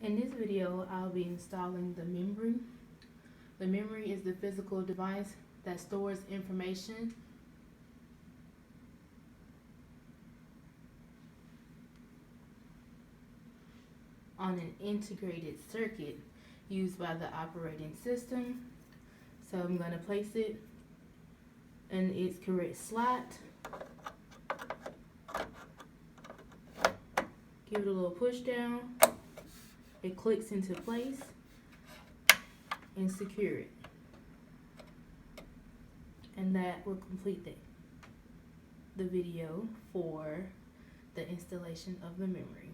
In this video, I'll be installing the memory. The memory is the physical device that stores information on an integrated circuit used by the operating system. So I'm going to place it in its correct slot. Give it a little push down. It clicks into place and secure it. And that will complete the video for the installation of the memory.